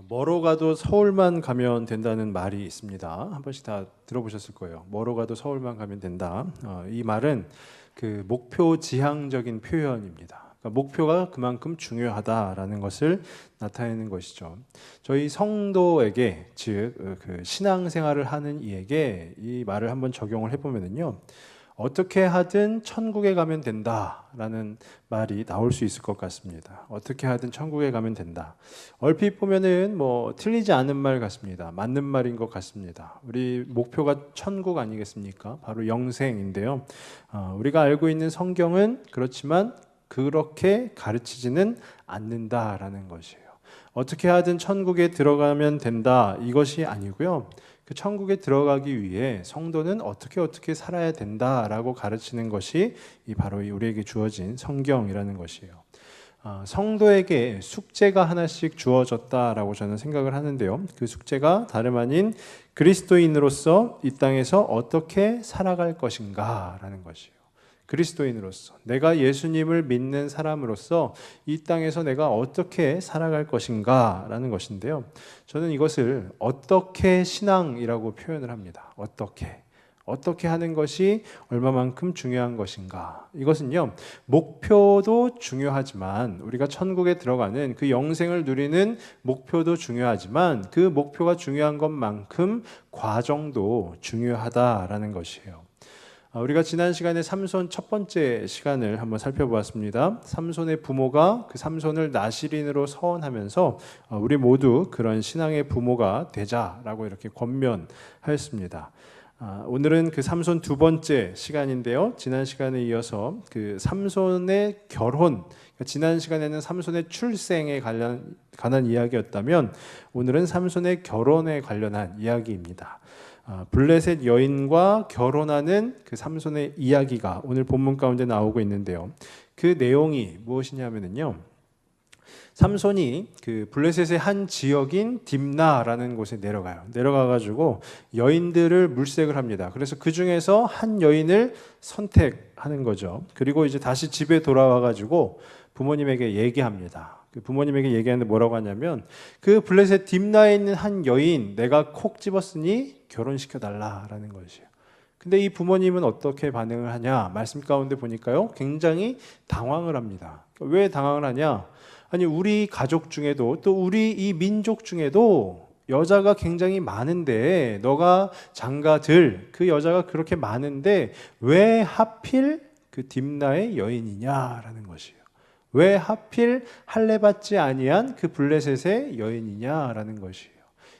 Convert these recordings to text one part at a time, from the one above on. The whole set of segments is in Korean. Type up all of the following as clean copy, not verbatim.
뭐로 가도 서울만 가면 된다는 말이 있습니다. 한 번씩 다 들어보셨을 거예요. 뭐로 가도 서울만 가면 된다. 이 말은 그 목표 지향적인 표현입니다. 그러니까 목표가 그만큼 중요하다라는 것을 나타내는 것이죠. 저희 성도에게, 즉 그 신앙생활을 하는 이에게 이 말을 한번 적용을 해보면요, 어떻게 하든 천국에 가면 된다라는 말이 나올 수 있을 것 같습니다. 어떻게 하든 천국에 가면 된다. 얼핏 보면은 뭐 틀리지 않은 말 같습니다. 맞는 말인 것 같습니다. 우리 목표가 천국 아니겠습니까? 바로 영생인데요. 우리가 알고 있는 성경은 그렇지만 그렇게 가르치지는 않는다라는 것이에요. 어떻게 하든 천국에 들어가면 된다, 이것이 아니고요. 그 천국에 들어가기 위해 성도는 어떻게 살아야 된다라고 가르치는 것이 바로 우리에게 주어진 성경이라는 것이에요. 성도에게 숙제가 하나씩 주어졌다라고 저는 생각을 하는데요. 그 숙제가 다름 아닌 그리스도인으로서 이 땅에서 어떻게 살아갈 것인가라는 것이에요. 그리스도인으로서, 내가 예수님을 믿는 사람으로서 이 땅에서 내가 어떻게 살아갈 것인가 라는 것인데요, 저는 이것을 어떻게 신앙이라고 표현을 합니다. 어떻게 하는 것이 얼마만큼 중요한 것인가. 이것은요, 목표도 중요하지만, 우리가 천국에 들어가는 그 영생을 누리는 목표도 중요하지만, 그 목표가 중요한 것만큼 과정도 중요하다라는 것이에요. 우리가 지난 시간에 삼손 첫 번째 시간을 한번 살펴보았습니다. 삼손의 부모가 그 삼손을 나실인으로 서원하면서 우리 모두 그런 신앙의 부모가 되자라고 이렇게 권면하였습니다. 오늘은 그 삼손 두 번째 시간인데요. 지난 시간에 이어서 그 삼손의 결혼, 지난 시간에는 삼손의 출생에 관한 이야기였다면 오늘은 삼손의 결혼에 관련한 이야기입니다. 블레셋 여인과 결혼하는 그 삼손의 이야기가 오늘 본문 가운데 나오고 있는데요. 그 내용이 무엇이냐면요, 삼손이 그 블레셋의 한 지역인 딥나라는 곳에 내려가가지고 여인들을 물색을 합니다. 그래서 그 중에서 한 여인을 선택하는 거죠. 그리고 이제 다시 집에 돌아와가지고 부모님에게 얘기합니다. 그 부모님에게 얘기하는데 뭐라고 하냐면, 그 블레셋 딥나에 있는 한 여인 내가 콕 집었으니 결혼시켜 달라라는 것이에요. 근데 이 부모님은 어떻게 반응을 하냐? 말씀 가운데 보니까요, 굉장히 당황을 합니다. 왜 당황을 하냐? 아니, 우리 가족 중에도 또 우리 이 민족 중에도 여자가 굉장히 많은데, 너가 장가들 그 여자가 그렇게 많은데 왜 하필 그 딥나의 여인이냐라는 것이에요. 왜 하필 할례받지 아니한 그 블레셋의 여인이냐라는 것이에요.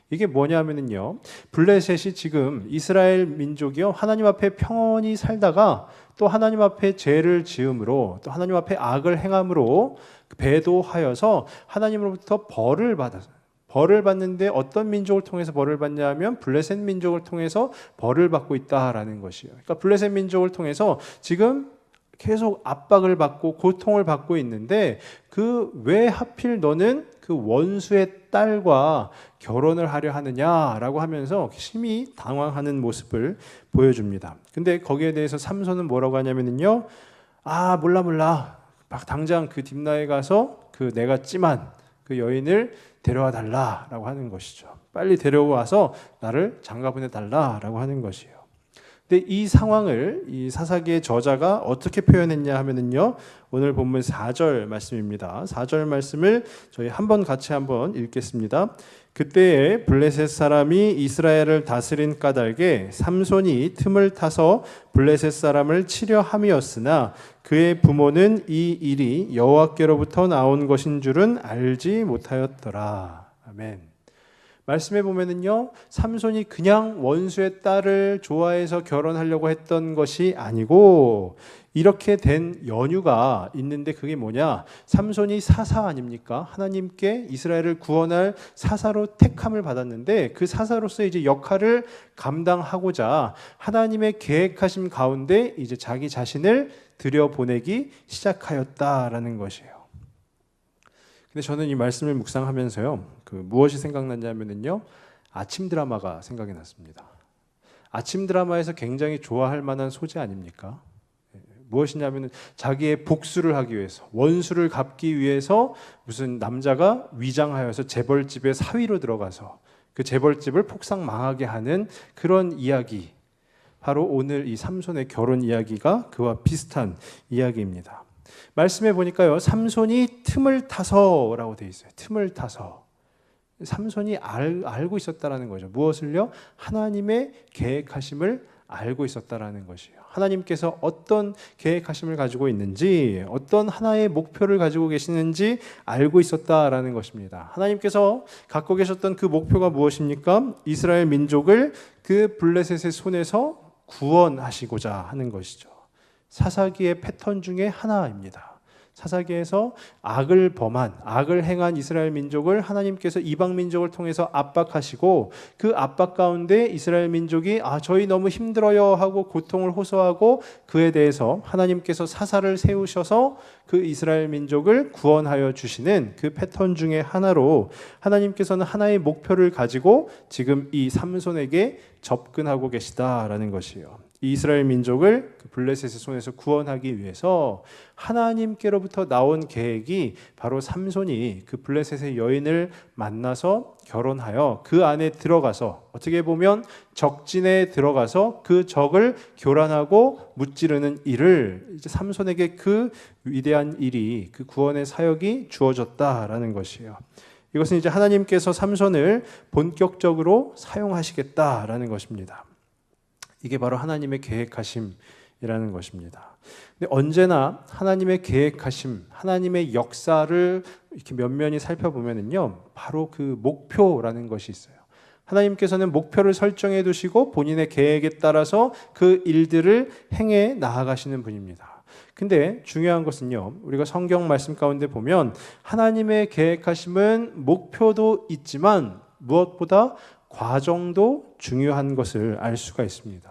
이게 뭐냐면요, 블레셋이 지금 이스라엘 민족이요, 하나님 앞에 평온히 살다가 또 하나님 앞에 죄를 지음으로, 또 하나님 앞에 악을 행함으로 배도하여서 하나님으로부터 벌을 받는데, 어떤 민족을 통해서 벌을 받냐 하면 블레셋 민족을 통해서 벌을 받고 있다라는 것이에요. 그러니까 블레셋 민족을 통해서 지금 계속 압박을 받고 고통을 받고 있는데, 그 왜 하필 너는 그 원수의 딸과 결혼을 하려 하느냐라고 하면서 심히 당황하는 모습을 보여줍니다. 근데 거기에 대해서 삼손은 뭐라고 하냐면요, 몰라 막 당장 그 딥나에 가서 그 내가 찜한 그 여인을 데려와 달라라고 하는 것이죠. 빨리 데려와서 나를 장가 보내 달라라고 하는 것이에요. 근데 이 상황을 이 사사기의 저자가 어떻게 표현했냐 하면은요, 오늘 본문 4절 말씀입니다. 4절 말씀을 저희 같이 한번 읽겠습니다. 그때에 블레셋 사람이 이스라엘을 다스린 까닭에 삼손이 틈을 타서 블레셋 사람을 치려 함이었으나 그의 부모는 이 일이 여호와께로부터 나온 것인 줄은 알지 못하였더라. 아멘. 말씀해 보면은요, 삼손이 그냥 원수의 딸을 좋아해서 결혼하려고 했던 것이 아니고, 이렇게 된 연유가 있는데, 그게 뭐냐? 삼손이 사사 아닙니까? 하나님께 이스라엘을 구원할 사사로 택함을 받았는데, 그 사사로서 이제 역할을 감당하고자 하나님의 계획하심 가운데 이제 자기 자신을 들여보내기 시작하였다라는 것이에요. 근데 저는 이 말씀을 묵상하면서요, 무엇이 생각났냐면요, 아침 드라마가 생각이 났습니다. 아침 드라마에서 굉장히 좋아할 만한 소재 아닙니까? 무엇이냐면 자기의 복수를 하기 위해서, 원수를 갚기 위해서 무슨 남자가 위장하여서 재벌집에 사위로 들어가서 그 재벌집을 폭삭 망하게 하는 그런 이야기, 바로 오늘 이 삼손의 결혼 이야기가 그와 비슷한 이야기입니다. 말씀해 보니까요, 삼손이 틈을 타서라고 되어 있어요. 틈을 타서. 삼손이 알고 있었다라는 거죠. 무엇을요? 하나님의 계획하심을 알고 있었다라는 것이에요. 하나님께서 어떤 계획하심을 가지고 있는지, 어떤 하나의 목표를 가지고 계시는지 알고 있었다라는 것입니다. 하나님께서 갖고 계셨던 그 목표가 무엇입니까? 이스라엘 민족을 그 블레셋의 손에서 구원하시고자 하는 것이죠. 사사기의 패턴 중에 하나입니다. 사사기에서 악을 행한 이스라엘 민족을 하나님께서 이방 민족을 통해서 압박하시고, 그 압박 가운데 이스라엘 민족이 저희 너무 힘들어요 하고 고통을 호소하고, 그에 대해서 하나님께서 사사를 세우셔서 그 이스라엘 민족을 구원하여 주시는 그 패턴 중에 하나로, 하나님께서는 하나의 목표를 가지고 지금 이 삼손에게 접근하고 계시다라는 것이에요. 이 이스라엘 민족을 그 블레셋의 손에서 구원하기 위해서 하나님께로부터 나온 계획이 바로 삼손이 그 블레셋의 여인을 만나서 결혼하여 그 안에 들어가서, 어떻게 보면 적진에 들어가서 그 적을 교란하고 무찌르는 일을, 이제 삼손에게 그 위대한 일이, 그 구원의 사역이 주어졌다라는 것이에요. 이것은 이제 하나님께서 삼손을 본격적으로 사용하시겠다라는 것입니다. 이게 바로 하나님의 계획하심이라는 것입니다. 근데 언제나 하나님의 계획하심, 하나님의 역사를 이렇게 면면히 살펴보면은요, 바로 그 목표라는 것이 있어요. 하나님께서는 목표를 설정해 두시고 본인의 계획에 따라서 그 일들을 행해 나아가시는 분입니다. 근데 중요한 것은요, 우리가 성경 말씀 가운데 보면 하나님의 계획하심은 목표도 있지만 무엇보다 과정도 중요한 것을 알 수가 있습니다.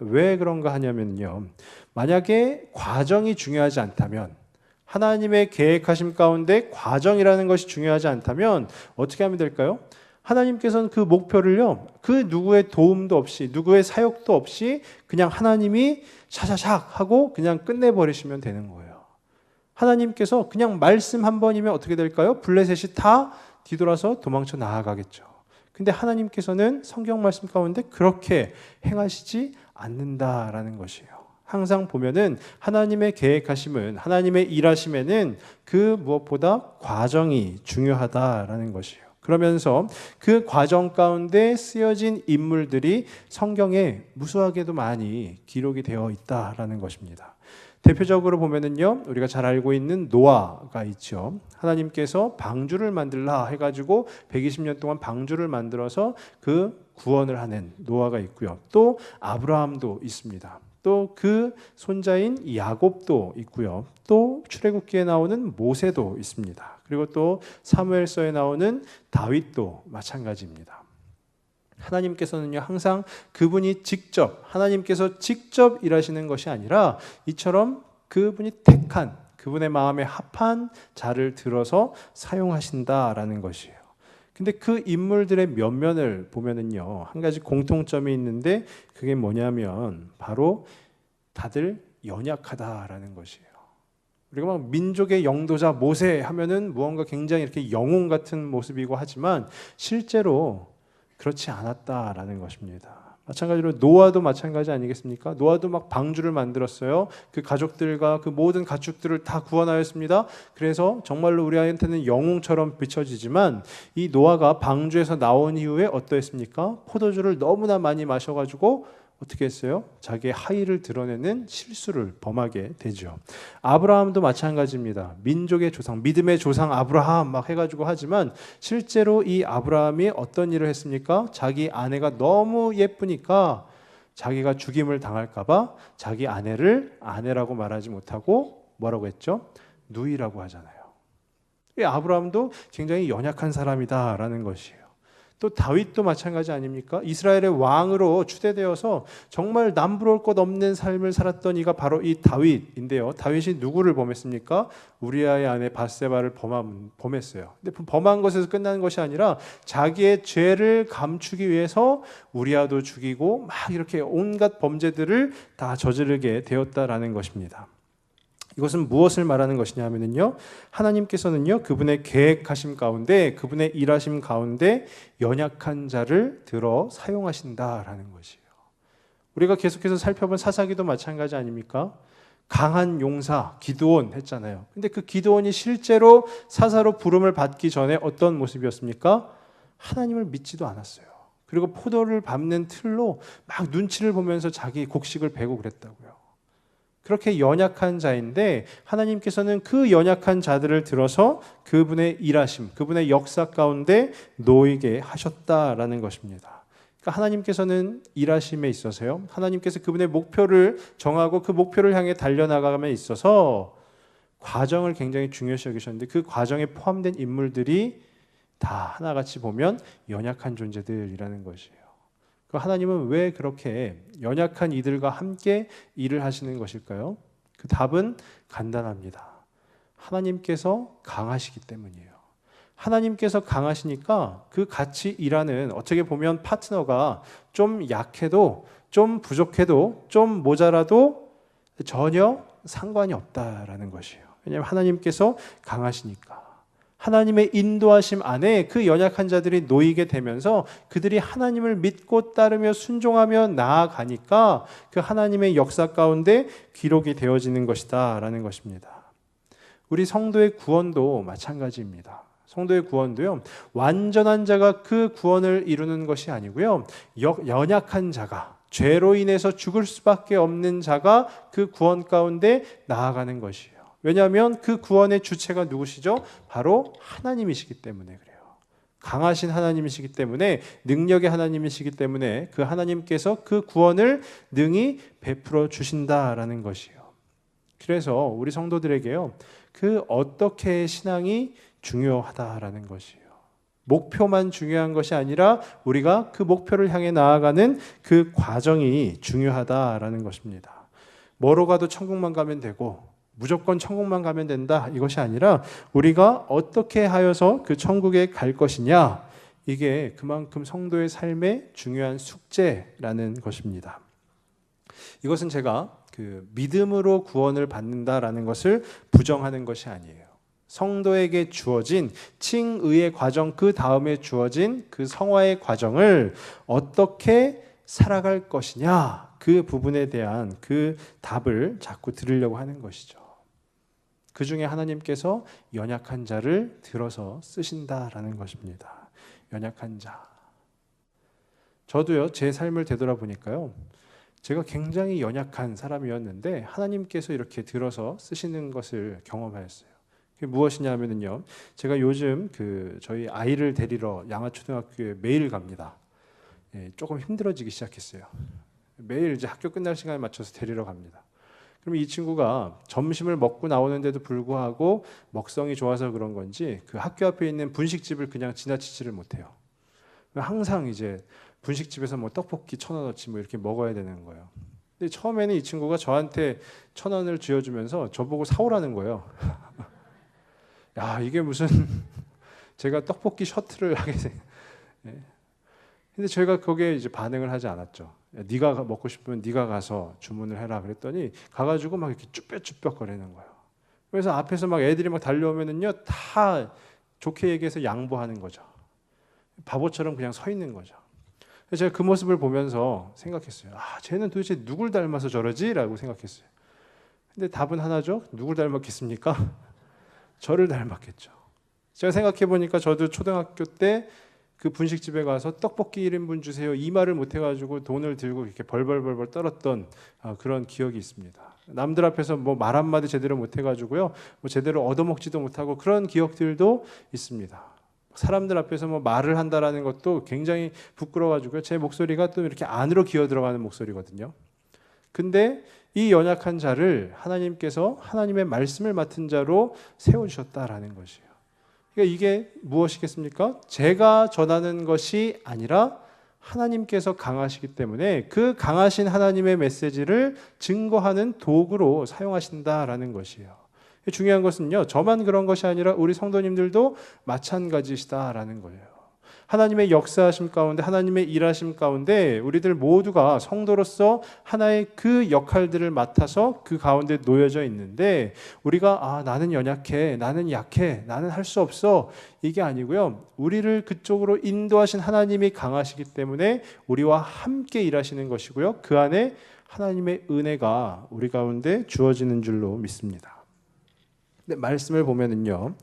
왜 그런가 하냐면요, 만약에 과정이 중요하지 않다면, 하나님의 계획하심 가운데 과정이라는 것이 중요하지 않다면 어떻게 하면 될까요? 하나님께서는 그 목표를요, 그 누구의 도움도 없이, 누구의 사역도 없이 그냥 하나님이 샤샤샥 하고 그냥 끝내버리시면 되는 거예요. 하나님께서 그냥 말씀 한 번이면 어떻게 될까요? 블레셋이 다 뒤돌아서 도망쳐 나아가겠죠. 근데 하나님께서는 성경 말씀 가운데 그렇게 행하시지 않는다라는 것이에요. 항상 보면은 하나님의 계획하심은, 하나님의 일하심에는 그 무엇보다 과정이 중요하다라는 것이에요. 그러면서 그 과정 가운데 쓰여진 인물들이 성경에 무수하게도 많이 기록이 되어 있다라는 것입니다. 대표적으로 보면은요, 우리가 잘 알고 있는 노아가 있죠. 하나님께서 방주를 만들라 해가지고 120년 동안 방주를 만들어서 그 구원을 하는 노아가 있고요. 또 아브라함도 있습니다. 또 그 손자인 야곱도 있고요. 또 출애굽기에 나오는 모세도 있습니다. 그리고 또 사무엘서에 나오는 다윗도 마찬가지입니다. 하나님께서는요, 항상 그분이 직접, 하나님께서 직접 일하시는 것이 아니라 이처럼 그분이 택한, 그분의 마음에 합한 자를 들어서 사용하신다라는 것이에요. 근데 그 인물들의 면면을 보면은요, 한 가지 공통점이 있는데, 그게 뭐냐면 바로 다들 연약하다라는 것이에요. 우리가 막 민족의 영도자 모세 하면은 무언가 굉장히 이렇게 영웅 같은 모습이고 하지만 실제로 그렇지 않았다라는 것입니다. 마찬가지로 노아도 마찬가지 아니겠습니까? 노아도 막 방주를 만들었어요. 그 가족들과 그 모든 가축들을 다 구원하였습니다. 그래서 정말로 우리한테는 영웅처럼 비춰지지만, 이 노아가 방주에서 나온 이후에 어떠했습니까? 포도주를 너무나 많이 마셔가지고 어떻게 했어요? 자기의 하의를 드러내는 실수를 범하게 되죠. 아브라함도 마찬가지입니다. 민족의 조상, 믿음의 조상 아브라함 막 해가지고 하지만 실제로 이 아브라함이 어떤 일을 했습니까? 자기 아내가 너무 예쁘니까 자기가 죽임을 당할까봐 자기 아내를 아내라고 말하지 못하고 뭐라고 했죠? 누이라고 하잖아요. 이 아브라함도 굉장히 연약한 사람이다라는 것이에요. 또 다윗도 마찬가지 아닙니까? 이스라엘의 왕으로 추대되어서 정말 남부러울 것 없는 삶을 살았던 이가 바로 이 다윗인데요. 다윗이 누구를 범했습니까? 우리아의 아내 밧세바를 범했어요. 근데 범한 것에서 끝나는 것이 아니라 자기의 죄를 감추기 위해서 우리아도 죽이고 막 이렇게 온갖 범죄들을 다 저지르게 되었다라는 것입니다. 이것은 무엇을 말하는 것이냐 하면요, 하나님께서는요 그분의 계획하심 가운데, 그분의 일하심 가운데 연약한 자를 들어 사용하신다라는 것이에요. 우리가 계속해서 살펴본 사사기도 마찬가지 아닙니까? 강한 용사 기드온 했잖아요. 근데 그 기드온이 실제로 사사로 부름을 받기 전에 어떤 모습이었습니까? 하나님을 믿지도 않았어요. 그리고 포도를 밟는 틀로 막 눈치를 보면서 자기 곡식을 베고 그랬다고요. 그렇게 연약한 자인데 하나님께서는 그 연약한 자들을 들어서 그분의 일하심, 그분의 역사 가운데 놓이게 하셨다라는 것입니다. 그러니까 하나님께서는 일하심에 있어서요, 하나님께서 그분의 목표를 정하고 그 목표를 향해 달려나감에 있어서 과정을 굉장히 중요시 여기셨는데, 그 과정에 포함된 인물들이 다 하나같이 보면 연약한 존재들이라는 것이에요. 하나님은 왜 그렇게 연약한 이들과 함께 일을 하시는 것일까요? 그 답은 간단합니다. 하나님께서 강하시기 때문이에요. 하나님께서 강하시니까 그 같이 일하는, 어떻게 보면 파트너가 좀 약해도, 좀 부족해도, 좀 모자라도 전혀 상관이 없다라는 것이에요. 왜냐하면 하나님께서 강하시니까. 하나님의 인도하심 안에 그 연약한 자들이 놓이게 되면서 그들이 하나님을 믿고 따르며 순종하며 나아가니까 그 하나님의 역사 가운데 기록이 되어지는 것이다 라는 것입니다. 우리 성도의 구원도 마찬가지입니다. 성도의 구원도요, 완전한 자가 그 구원을 이루는 것이 아니고요, 연약한 자가, 죄로 인해서 죽을 수밖에 없는 자가 그 구원 가운데 나아가는 것이에요. 왜냐하면 그 구원의 주체가 누구시죠? 바로 하나님이시기 때문에 그래요. 강하신 하나님이시기 때문에, 능력의 하나님이시기 때문에 그 하나님께서 그 구원을 능히 베풀어 주신다라는 것이에요. 그래서 우리 성도들에게요, 그 어떻게 신앙이 중요하다라는 것이에요. 목표만 중요한 것이 아니라 우리가 그 목표를 향해 나아가는 그 과정이 중요하다라는 것입니다. 뭐로 가도 천국만 가면 되고 무조건 천국만 가면 된다, 이것이 아니라 우리가 어떻게 하여서 그 천국에 갈 것이냐, 이게 그만큼 성도의 삶의 중요한 숙제라는 것입니다. 이것은 제가 그 믿음으로 구원을 받는다라는 것을 부정하는 것이 아니에요. 성도에게 주어진 칭의의 과정, 그 다음에 주어진 그 성화의 과정을 어떻게 살아갈 것이냐, 그 부분에 대한 그 답을 자꾸 들으려고 하는 것이죠. 그 중에 하나님께서 연약한 자를 들어서 쓰신다라는 것입니다. 연약한 자. 저도요, 제 삶을 되돌아보니까요, 제가 굉장히 연약한 사람이었는데 하나님께서 이렇게 들어서 쓰시는 것을 경험하였어요. 그게 무엇이냐 하면요, 제가 요즘 저희 아이를 데리러 양화초등학교에 매일 갑니다. 조금 힘들어지기 시작했어요. 매일 이제 학교 끝날 시간에 맞춰서 데리러 갑니다. 그럼 이 친구가 점심을 먹고 나오는데도 불구하고 먹성이 좋아서 그런 건지 그 학교 앞에 있는 분식집을 그냥 지나치지를 못해요. 항상 이제 분식집에서 뭐 떡볶이 1,000원어치 뭐 이렇게 먹어야 되는 거예요. 근데 처음에는 이 친구가 저한테 1,000원을 쥐어주면서 저보고 사오라는 거예요. 야, 이게 무슨 제가 떡볶이 셔틀을 하게 돼. 근데 저희가 거기에 이제 반응을 하지 않았죠. 야, 네가 먹고 싶으면 네가 가서 주문을 해라 그랬더니 가가지고 막 이렇게 쭈뼛쭈뼛 거리는 거예요. 그래서 앞에서 막 애들이 막 달려오면은요, 다 좋게 얘기해서 양보하는 거죠. 바보처럼 그냥 서 있는 거죠. 그래서 제가 그 모습을 보면서 생각했어요. 아, 쟤는 도대체 누굴 닮아서 저러지라고 생각했어요. 근데 답은 하나죠. 누굴 닮았겠습니까? 저를 닮았겠죠. 제가 생각해 보니까 저도 초등학교 때 그 분식집에 가서 떡볶이 1인분 주세요, 이 말을 못 해가지고 돈을 들고 이렇게 벌벌벌벌 떨었던 그런 기억이 있습니다. 남들 앞에서 뭐 말 한마디 제대로 못 해가지고요, 뭐 제대로 얻어먹지도 못하고 그런 기억들도 있습니다. 사람들 앞에서 뭐 말을 한다라는 것도 굉장히 부끄러워가지고요, 제 목소리가 또 이렇게 안으로 기어 들어가는 목소리거든요. 근데 이 연약한 자를 하나님께서 하나님의 말씀을 맡은 자로 세워주셨다라는 것이에요. 그러니까 이게 무엇이겠습니까? 제가 전하는 것이 아니라 하나님께서 강하시기 때문에 그 강하신 하나님의 메시지를 증거하는 도구로 사용하신다라는 것이에요. 중요한 것은요, 저만 그런 것이 아니라 우리 성도님들도 마찬가지시다라는 거예요. 하나님의 역사하심 가운데, 하나님의 일하심 가운데 우리들 모두가 성도로서 하나의 그 역할들을 맡아서 그 가운데 놓여져 있는데, 우리가 나는 연약해, 나는 약해, 나는 할 수 없어, 이게 아니고요, 우리를 그쪽으로 인도하신 하나님이 강하시기 때문에 우리와 함께 일하시는 것이고요, 그 안에 하나님의 은혜가 우리 가운데 주어지는 줄로 믿습니다. 근데 말씀을 보면은요,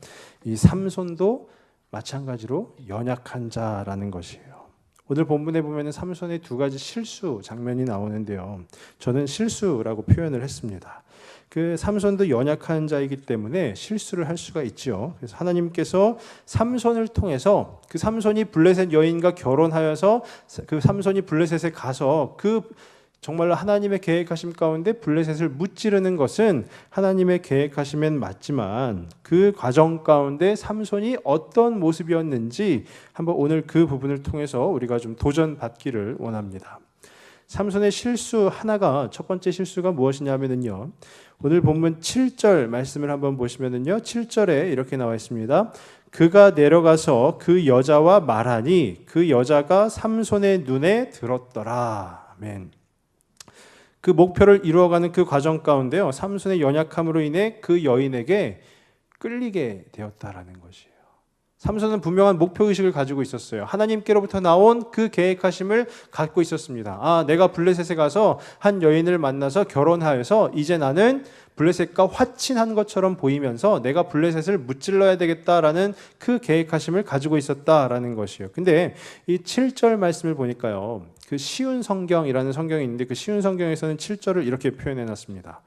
이 삼손도 마찬가지로 연약한 자라는 것이에요. 오늘 본문에 보면 삼손의 두 가지 실수 장면이 나오는데요, 저는 실수라고 표현을 했습니다. 그 삼손도 연약한 자이기 때문에 실수를 할 수가 있죠. 그래서 하나님께서 삼손을 통해서 그 삼손이 블레셋 여인과 결혼하여서 그 삼손이 블레셋에 가서 그 정말로 하나님의 계획하심 가운데 블레셋을 무찌르는 것은 하나님의 계획하심엔 맞지만, 그 과정 가운데 삼손이 어떤 모습이었는지 한번 오늘 그 부분을 통해서 우리가 좀 도전받기를 원합니다. 삼손의 실수 하나가, 첫 번째 실수가 무엇이냐면요, 오늘 본문 7절 말씀을 한번 보시면요, 7절에 이렇게 나와 있습니다. 그가 내려가서 그 여자와 말하니 그 여자가 삼손의 눈에 들었더라. 아멘. 그 목표를 이루어가는 그 과정 가운데요, 삼손의 연약함으로 인해 그 여인에게 끌리게 되었다라는 것이에요. 삼손은 분명한 목표의식을 가지고 있었어요. 하나님께로부터 나온 그 계획하심을 갖고 있었습니다. 내가 블레셋에 가서 한 여인을 만나서 결혼하여서 이제 나는 블레셋과 화친한 것처럼 보이면서 내가 블레셋을 무찔러야 되겠다라는 그 계획하심을 가지고 있었다라는 것이에요. 근데 이 7절 말씀을 보니까요, 그 쉬운 성경이라는 성경이 있는데 그 쉬운 성경에서는 7절을 이렇게 표현해 놨습니다.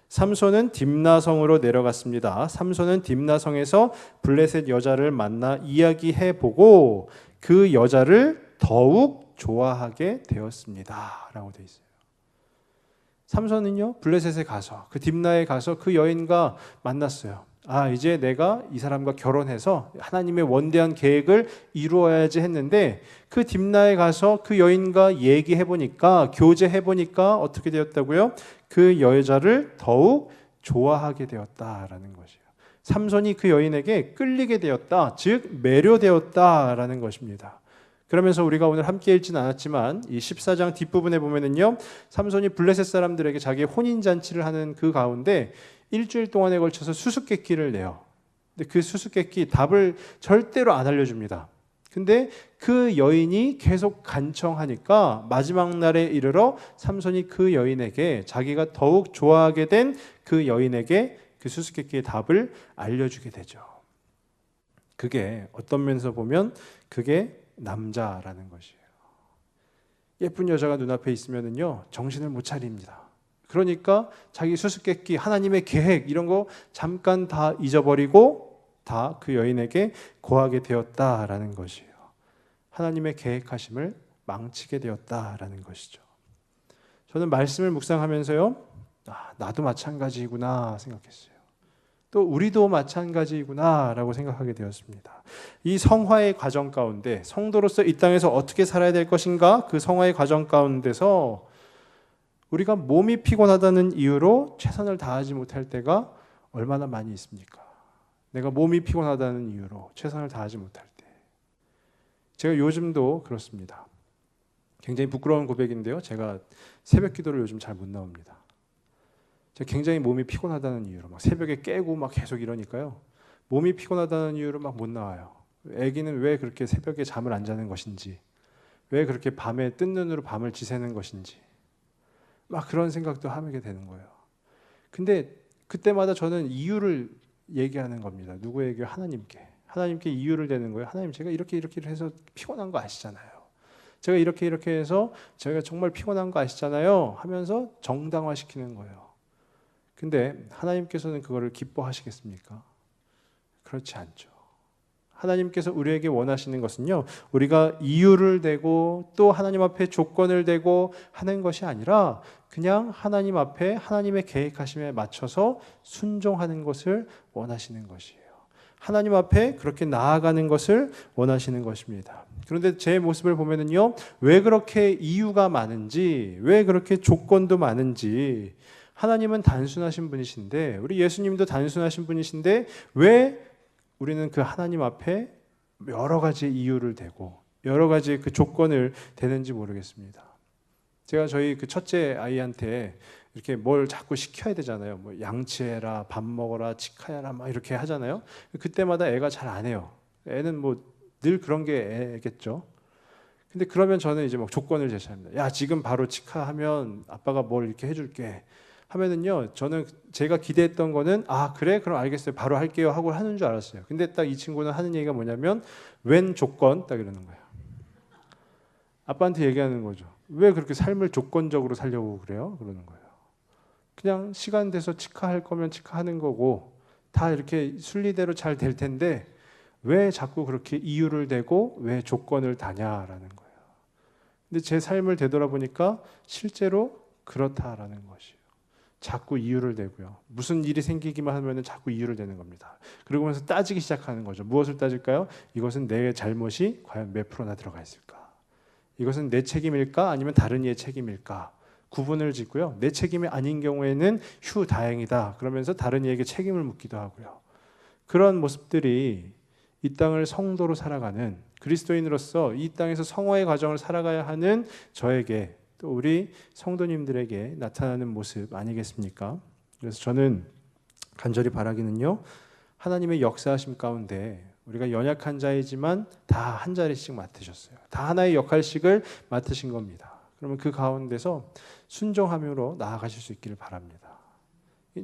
삼손은 딥나성으로 내려갔습니다. 삼손은 딥나성에서 블레셋 여자를 만나 이야기해 보고 그 여자를 더욱 좋아하게 되었습니다. 라고 되어 있어요. 삼손은요, 블레셋에 가서 그 딥나에 가서 그 여인과 만났어요. 이제 내가 이 사람과 결혼해서 하나님의 원대한 계획을 이루어야지 했는데, 그 딥나에 가서 그 여인과 얘기해 보니까, 교제해 보니까 어떻게 되었다고요? 그 여자를 더욱 좋아하게 되었다라는 것이에요. 삼손이 그 여인에게 끌리게 되었다, 즉 매료되었다라는 것입니다. 그러면서 우리가 오늘 함께 읽지는 않았지만 이 14장 뒷부분에 보면은요, 삼손이 블레셋 사람들에게 자기의 혼인잔치를 하는 그 가운데 일주일 동안에 걸쳐서 수수께끼를 내요. 근데 그 수수께끼 답을 절대로 안 알려줍니다. 근데 그 여인이 계속 간청하니까 마지막 날에 이르러 삼손이 그 여인에게, 자기가 더욱 좋아하게 된 그 여인에게 그 수수께끼의 답을 알려주게 되죠. 그게 어떤 면에서 보면 그게 남자라는 것이에요. 예쁜 여자가 눈앞에 있으면은요, 정신을 못 차립니다. 그러니까 자기 수수께끼, 하나님의 계획 이런 거 잠깐 다 잊어버리고 다 그 여인에게 고하게 되었다라는 것이에요. 하나님의 계획하심을 망치게 되었다라는 것이죠. 저는 말씀을 묵상하면서요, 나도 마찬가지구나 생각했어요. 또 우리도 마찬가지구나라고 생각하게 되었습니다. 이 성화의 과정 가운데 성도로서 이 땅에서 어떻게 살아야 될 것인가, 그 성화의 과정 가운데서 우리가 몸이 피곤하다는 이유로 최선을 다하지 못할 때가 얼마나 많이 있습니까? 내가 몸이 피곤하다는 이유로 최선을 다하지 못할 때. 제가 요즘도 그렇습니다. 굉장히 부끄러운 고백인데요, 제가 새벽 기도를 요즘 잘 못 나옵니다. 제가 굉장히 몸이 피곤하다는 이유로 막 새벽에 깨고 막 계속 이러니까요, 몸이 피곤하다는 이유로 막 못 나와요. 아기는 왜 그렇게 새벽에 잠을 안 자는 것인지, 왜 그렇게 밤에 뜬 눈으로 밤을 지새는 것인지, 막 그런 생각도 하게 되는 거예요. 근데 그때마다 저는 이유를 얘기하는 겁니다. 누구에게? 하나님께 이유를 대는 거예요. 하나님, 제가 이렇게 해서 피곤한 거 아시잖아요. 제가 이렇게 해서 제가 정말 피곤한 거 아시잖아요 하면서 정당화시키는 거예요. 근데 하나님께서는 그거를 기뻐하시겠습니까? 그렇지 않죠. 하나님께서 우리에게 원하시는 것은요, 우리가 이유를 대고 또 하나님 앞에 조건을 대고 하는 것이 아니라 그냥 하나님 앞에 하나님의 계획하심에 맞춰서 순종하는 것을 원하시는 것이에요. 하나님 앞에 그렇게 나아가는 것을 원하시는 것입니다. 그런데 제 모습을 보면은요, 왜 그렇게 이유가 많은지, 왜 그렇게 조건도 많은지, 하나님은 단순하신 분이신데, 우리 예수님도 단순하신 분이신데, 왜 우리는 그 하나님 앞에 여러 가지 이유를 대고, 여러 가지 그 조건을 대는지 모르겠습니다. 제가 저희 그 첫째 아이한테 이렇게 뭘 자꾸 시켜야 되잖아요. 뭐 양치해라, 밥 먹어라, 치카해라, 막 이렇게 하잖아요. 그때마다 애가 잘 안 해요. 애는 뭐 늘 그런 게 애겠죠. 근데 그러면 저는 이제 막 조건을 제시합니다. 야, 지금 바로 치카하면 아빠가 뭘 이렇게 해줄게. 하면은요, 저는 제가 기대했던 거는 아 그래 그럼 알겠어요 바로 할게요 하고 하는 줄 알았어요. 근데 딱 이 친구는 하는 얘기가 뭐냐면 웬 조건 딱 이러는 거예요. 아빠한테 얘기하는 거죠. 왜 그렇게 삶을 조건적으로 살려고 그래요? 그러는 거예요. 그냥 시간 돼서 치카할 거면 치카하는 거고 다 이렇게 순리대로 잘 될 텐데 왜 자꾸 그렇게 이유를 대고 왜 조건을 다냐라는 거예요. 근데 제 삶을 되돌아보니까 실제로 그렇다라는 것이에요. 자꾸 이유를 대고요. 무슨 일이 생기기만 하면 자꾸 이유를 대는 겁니다. 그러면서 따지기 시작하는 거죠. 무엇을 따질까요? 이것은 내 잘못이 과연 몇 프로나 들어가 있을까? 이것은 내 책임일까? 아니면 다른 이의 책임일까? 구분을 짓고요. 내 책임이 아닌 경우에는 휴 다행이다. 그러면서 다른 이에게 책임을 묻기도 하고요. 그런 모습들이 이 땅을 성도로 살아가는 그리스도인으로서 이 땅에서 성화의 과정을 살아가야 하는 저에게 또 우리 성도님들에게 나타나는 모습 아니겠습니까? 그래서 저는 간절히 바라기는요. 하나님의 역사하심 가운데 우리가 연약한 자이지만 다 한 자리씩 맡으셨어요. 다 하나의 역할씩을 맡으신 겁니다. 그러면 그 가운데서 순종함으로 나아가실 수 있기를 바랍니다.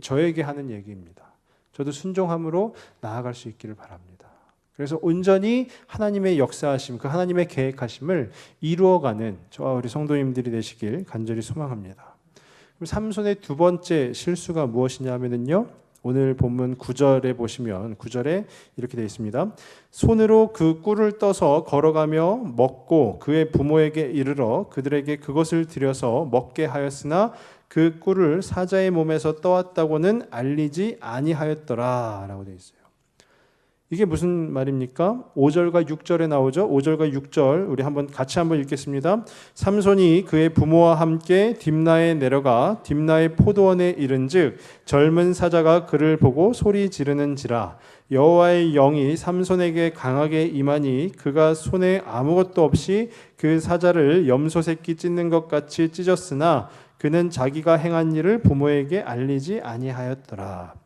저에게 하는 얘기입니다. 저도 순종함으로 나아갈 수 있기를 바랍니다. 그래서 온전히 하나님의 역사하심, 그 하나님의 계획하심을 이루어가는 저와 우리 성도님들이 되시길 간절히 소망합니다. 그럼 삼손의 두 번째 실수가 무엇이냐 하면요. 오늘 본문 9절에 보시면 9절에 이렇게 되어 있습니다. 손으로 그 꿀을 떠서 걸어가며 먹고 그의 부모에게 이르러 그들에게 그것을 드려서 먹게 하였으나 그 꿀을 사자의 몸에서 떠왔다고는 알리지 아니하였더라 라고 되어 있어요. 이게 무슨 말입니까? 5절과 6절에 나오죠. 5절과 6절 우리 같이 한번 읽겠습니다. 삼손이 그의 부모와 함께 딥나에 내려가 딥나의 포도원에 이른즉 젊은 사자가 그를 보고 소리 지르는지라 여호와의 영이 삼손에게 강하게 임하니 그가 손에 아무것도 없이 그 사자를 염소 새끼 찢는 것 같이 찢었으나 그는 자기가 행한 일을 부모에게 알리지 아니하였더라.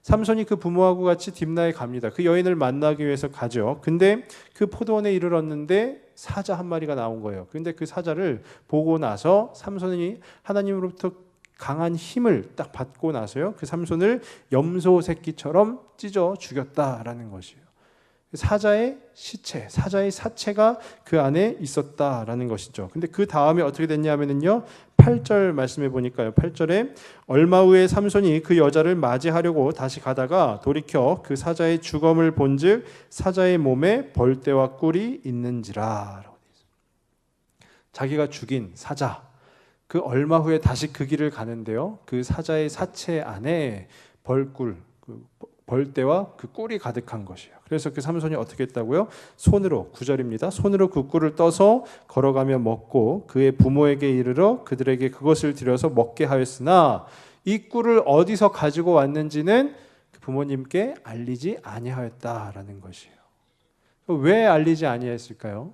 삼손이 그 부모하고 같이 딥나에 갑니다. 그 여인을 만나기 위해서 가죠. 근데 그 포도원에 이르렀는데 사자 한 마리가 나온 거예요. 근데 그 사자를 보고 나서 삼손이 하나님으로부터 강한 힘을 딱 받고 나서요. 그 삼손을 염소 새끼처럼 찢어 죽였다라는 것이에요. 사자의 시체, 사자의 사체가 그 안에 있었다라는 것이죠. 근데 그 다음에 어떻게 됐냐 하면요. 8절 말씀해 보니까요. 8절에 얼마 후에 삼손이 그 여자를 맞이하려고 다시 가다가 돌이켜 그 사자의 죽음을 본즉 사자의 몸에 벌떼와 꿀이 있는지라. 자기가 죽인 사자, 그 얼마 후에 다시 그 길을 가는데요. 그 사자의 사체 안에 벌꿀, 벌떼와 그 꿀이 가득한 것이에요. 그래서 그 삼손이 어떻게 했다고요? 손으로 9절입니다. 손으로 그 꿀을 떠서 걸어가며 먹고 그의 부모에게 이르러 그들에게 그것을 드려서 먹게 하였으나 이 꿀을 어디서 가지고 왔는지는 그 부모님께 알리지 아니하였다라는 것이에요. 왜 알리지 아니했을까요?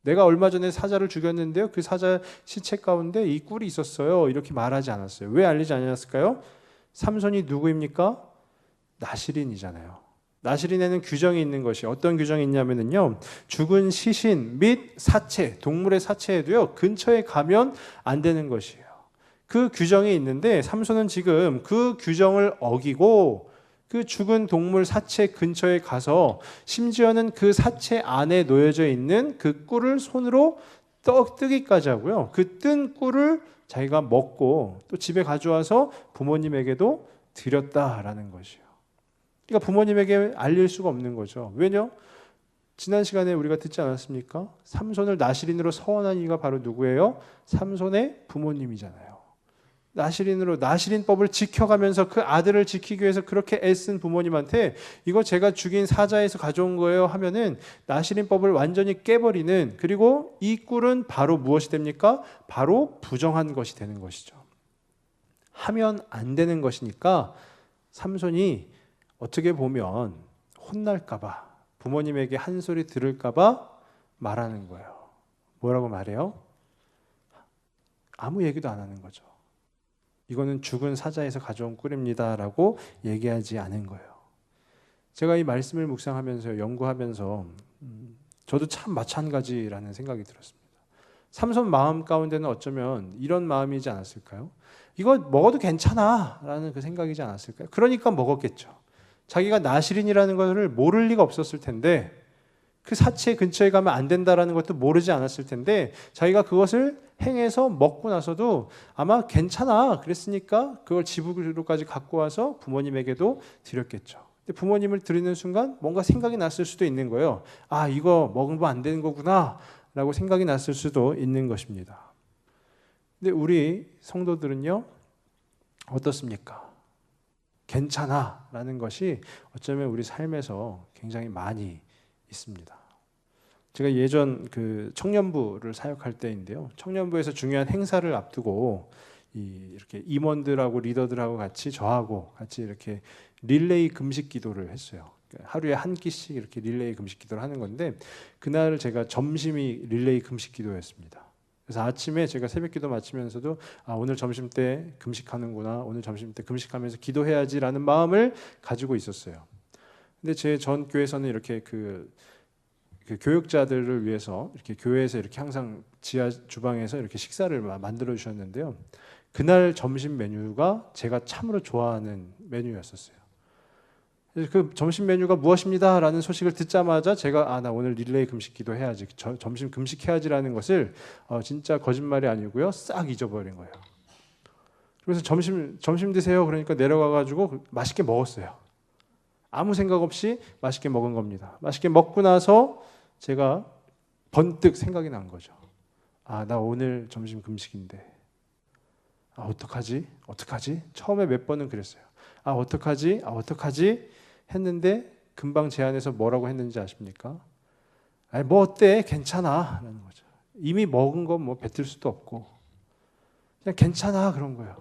내가 얼마 전에 사자를 죽였는데요. 그 사자 시체 가운데 이 꿀이 있었어요. 이렇게 말하지 않았어요. 왜 알리지 않았을까요? 삼손이 누구입니까? 나실인이잖아요. 나실인에는 규정이 있는 것이 어떤 규정이 있냐면요. 죽은 시신 및 사체, 동물의 사체에도요. 근처에 가면 안 되는 것이에요. 그 규정이 있는데 삼손은 지금 그 규정을 어기고 그 죽은 동물 사체 근처에 가서 심지어는 그 사체 안에 놓여져 있는 그 꿀을 손으로 뜨기까지 하고요. 그 뜬 꿀을 자기가 먹고 또 집에 가져와서 부모님에게도 드렸다라는 것이에요. 그러니까 부모님에게 알릴 수가 없는 거죠. 왜냐? 지난 시간에 우리가 듣지 않았습니까? 삼손을 나실인으로 서원한 이가 바로 누구예요? 삼손의 부모님이잖아요. 나시린으로 나시린법을 지켜가면서 그 아들을 지키기 위해서 그렇게 애쓴 부모님한테 이거 제가 죽인 사자에서 가져온 거예요 하면은 나시린법을 완전히 깨버리는, 그리고 이 꿀은 바로 무엇이 됩니까? 바로 부정한 것이 되는 것이죠. 하면 안 되는 것이니까 삼손이 어떻게 보면 혼날까봐, 부모님에게 한 소리 들을까봐 말하는 거예요. 뭐라고 말해요? 아무 얘기도 안 하는 거죠. 이거는 죽은 사자에서 가져온 꿀입니다 라고 얘기하지 않은 거예요. 제가 이 말씀을 묵상하면서 연구하면서 저도 참 마찬가지라는 생각이 들었습니다. 삼손 마음 가운데는 어쩌면 이런 마음이지 않았을까요? 이거 먹어도 괜찮아 라는 그 생각이지 않았을까요? 그러니까 먹었겠죠. 자기가 나시린이라는 것을 모를 리가 없었을 텐데, 그 사체 근처에 가면 안 된다라는 것도 모르지 않았을 텐데, 자기가 그것을 행해서 먹고 나서도 아마 괜찮아 그랬으니까 그걸 집으로까지 갖고 와서 부모님에게도 드렸겠죠. 근데 부모님을 드리는 순간 뭔가 생각이 났을 수도 있는 거예요. 아, 이거 먹으면 안 되는 거구나 라고 생각이 났을 수도 있는 것입니다. 근데 우리 성도들은요, 어떻습니까? 괜찮아 라는 것이 어쩌면 우리 삶에서 굉장히 많이 있습니다. 제가 예전 그 청년부를 사역할 때인데요, 청년부에서 중요한 행사를 앞두고 이렇게 임원들하고 리더들하고 같이 저하고 같이 이렇게 릴레이 금식 기도를 했어요. 하루에 한 끼씩 이렇게 릴레이 금식 기도를 하는 건데, 그날 제가 점심이 릴레이 금식 기도였습니다. 그래서 아침에 제가 새벽 기도 마치면서도 오늘 점심 때 금식하는구나, 오늘 점심 때 금식하면서 기도해야지라는 마음을 가지고 있었어요. 근데 제 전 교회에서는 이렇게 그 교육자들을 위해서 이렇게 교회에서 이렇게 항상 지하 주방에서 이렇게 식사를 만들어 주셨는데요. 그날 점심 메뉴가 제가 참으로 좋아하는 메뉴였었어요. 그래서 그 점심 메뉴가 무엇입니다라는 소식을 듣자마자 제가 나 오늘 릴레이 금식 기도해야지, 점심 금식해야지라는 것을 진짜 거짓말이 아니고요, 싹 잊어버린 거예요. 그래서 점심 드세요 그러니까 내려가 가지고 맛있게 먹었어요. 아무 생각 없이 맛있게 먹은 겁니다. 맛있게 먹고 나서 제가 번뜩 생각이 난 거죠. 나 오늘 점심 금식인데 어떡하지? 처음에 몇 번은 그랬어요. 어떡하지? 했는데 금방 제 안에서 뭐라고 했는지 아십니까? 뭐 어때? 괜찮아 라는 거죠. 이미 먹은 건 뭐 뱉을 수도 없고 그냥 괜찮아 그런 거예요.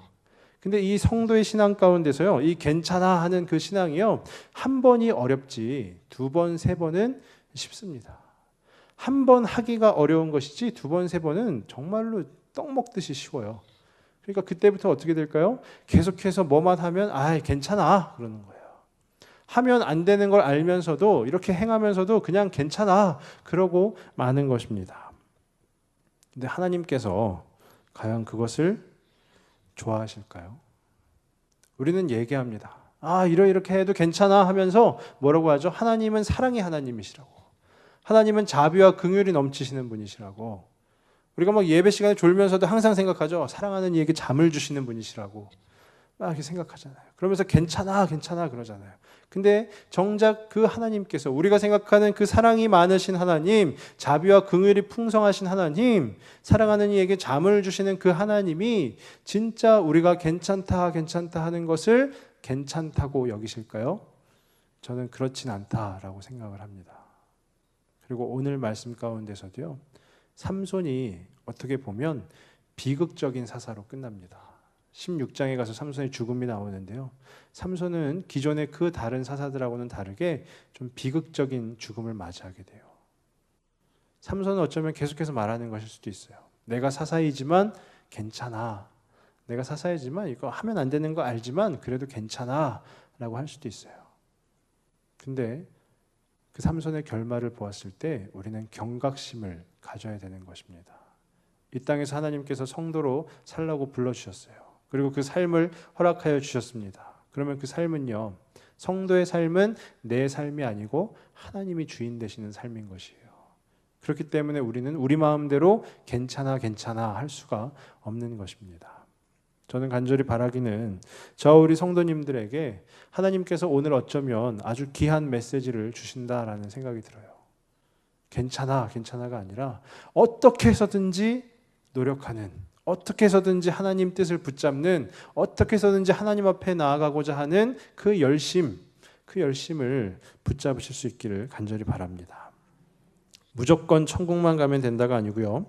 근데 이 성도의 신앙 가운데서요, 이 괜찮아 하는 그 신앙이요, 한 번이 어렵지 두 번, 세 번은 쉽습니다. 한 번 하기가 어려운 것이지 두 번, 세 번은 정말로 떡 먹듯이 쉬워요. 그러니까 그때부터 어떻게 될까요? 계속해서 뭐만 하면 괜찮아 그러는 거예요. 하면 안 되는 걸 알면서도 이렇게 행하면서도 그냥 괜찮아 그러고 마는 것입니다. 근데 하나님께서 과연 그것을 좋아하실까요? 우리는 얘기합니다. 이렇게 해도 괜찮아 하면서 뭐라고 하죠? 하나님은 사랑의 하나님이시라고, 하나님은 자비와 긍휼이 넘치시는 분이시라고, 우리가 막 예배 시간에 졸면서도 항상 생각하죠. 사랑하는 이에게 잠을 주시는 분이시라고 막 이렇게 생각하잖아요. 그러면서 괜찮아 그러잖아요. 근데 정작 그 하나님께서, 우리가 생각하는 그 사랑이 많으신 하나님, 자비와 긍휼이 풍성하신 하나님, 사랑하는 이에게 잠을 주시는 그 하나님이 진짜 우리가 괜찮다 하는 것을 괜찮다고 여기실까요? 저는 그렇진 않다라고 생각을 합니다. 그리고 오늘 말씀 가운데서도요, 삼손이 어떻게 보면 비극적인 사사로 끝납니다. 16장에 가서 삼손의 죽음이 나오는데요, 삼손은 기존의 그 다른 사사들하고는 다르게 좀 비극적인 죽음을 맞이하게 돼요. 삼손은 어쩌면 계속해서 말하는 것일 수도 있어요. 내가 사사이지만 괜찮아, 내가 사사이지만 이거 하면 안 되는 거 알지만 그래도 괜찮아 라고 할 수도 있어요. 근데 그 삼손의 결말을 보았을 때 우리는 경각심을 가져야 되는 것입니다. 이 땅에서 하나님께서 성도로 살라고 불러주셨어요. 그리고 그 삶을 허락하여 주셨습니다. 그러면 그 삶은요, 성도의 삶은 내 삶이 아니고 하나님이 주인 되시는 삶인 것이에요. 그렇기 때문에 우리는 우리 마음대로 괜찮아 할 수가 없는 것입니다. 저는 간절히 바라기는 우리 성도님들에게 하나님께서 오늘 어쩌면 아주 귀한 메시지를 주신다라는 생각이 들어요. 괜찮아가 아니라 어떻게 해서든지 노력하는, 어떻게 해서든지 하나님 뜻을 붙잡는, 어떻게 해서든지 하나님 앞에 나아가고자 하는 그 열심을 붙잡으실 수 있기를 간절히 바랍니다. 무조건 천국만 가면 된다가 아니고요.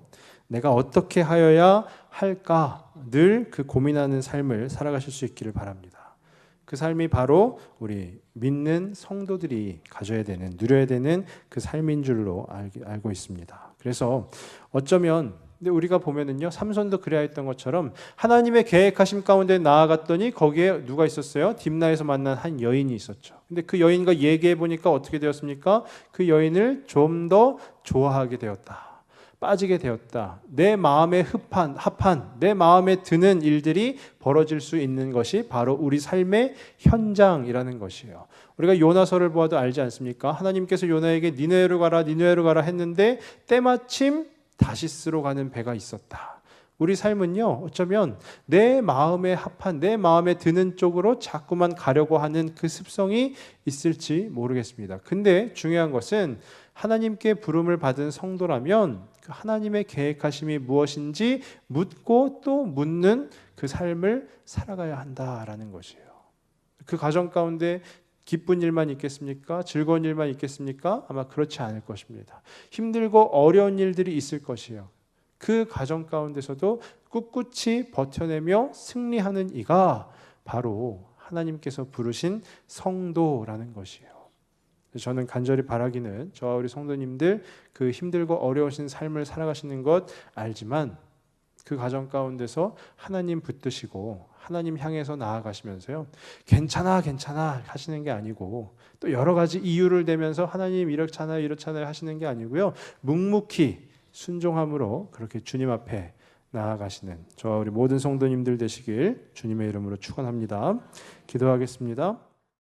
내가 어떻게 하여야 할까 늘 그 고민하는 삶을 살아가실 수 있기를 바랍니다. 그 삶이 바로 우리 믿는 성도들이 가져야 되는, 누려야 되는 그 삶인 줄로 알고 있습니다. 그래서 어쩌면 근데 우리가 보면은요, 삼손도 그래야 했던 것처럼 하나님의 계획하심 가운데 나아갔더니 거기에 누가 있었어요? 딥나에서 만난 한 여인이 있었죠. 근데 그 여인과 얘기해 보니까 어떻게 되었습니까? 그 여인을 좀 더 좋아하게 되었다. 빠지게 되었다. 내 마음에 합한 내 마음에 드는 일들이 벌어질 수 있는 것이 바로 우리 삶의 현장이라는 것이에요. 우리가 요나서를 보아도 알지 않습니까? 하나님께서 요나에게 니느웨로 가라 했는데 때마침 다시스로 가는 배가 있었다. 우리 삶은요, 어쩌면 내 마음에 합한, 내 마음에 드는 쪽으로 자꾸만 가려고 하는 그 습성이 있을지 모르겠습니다. 근데 중요한 것은 하나님께 부름을 받은 성도라면 하나님의 계획하심이 무엇인지 묻고 또 묻는 그 삶을 살아가야 한다라는 것이에요. 그 가정 가운데 기쁜 일만 있겠습니까? 즐거운 일만 있겠습니까? 아마 그렇지 않을 것입니다. 힘들고 어려운 일들이 있을 것이에요. 그 가정 가운데서도 꿋꿋이 버텨내며 승리하는 이가 바로 하나님께서 부르신 성도라는 것이에요. 저는 간절히 바라기는 저와 우리 성도님들 그 힘들고 어려우신 삶을 살아가시는 것 알지만 그 가정 가운데서 하나님 붙드시고 하나님 향해서 나아가시면서요, 괜찮아 하시는 게 아니고 또 여러 가지 이유를 대면서 하나님 이렇잖아요 하시는 게 아니고요, 묵묵히 순종함으로 그렇게 주님 앞에 나아가시는 저와 우리 모든 성도님들 되시길 주님의 이름으로 축원합니다. 기도하겠습니다.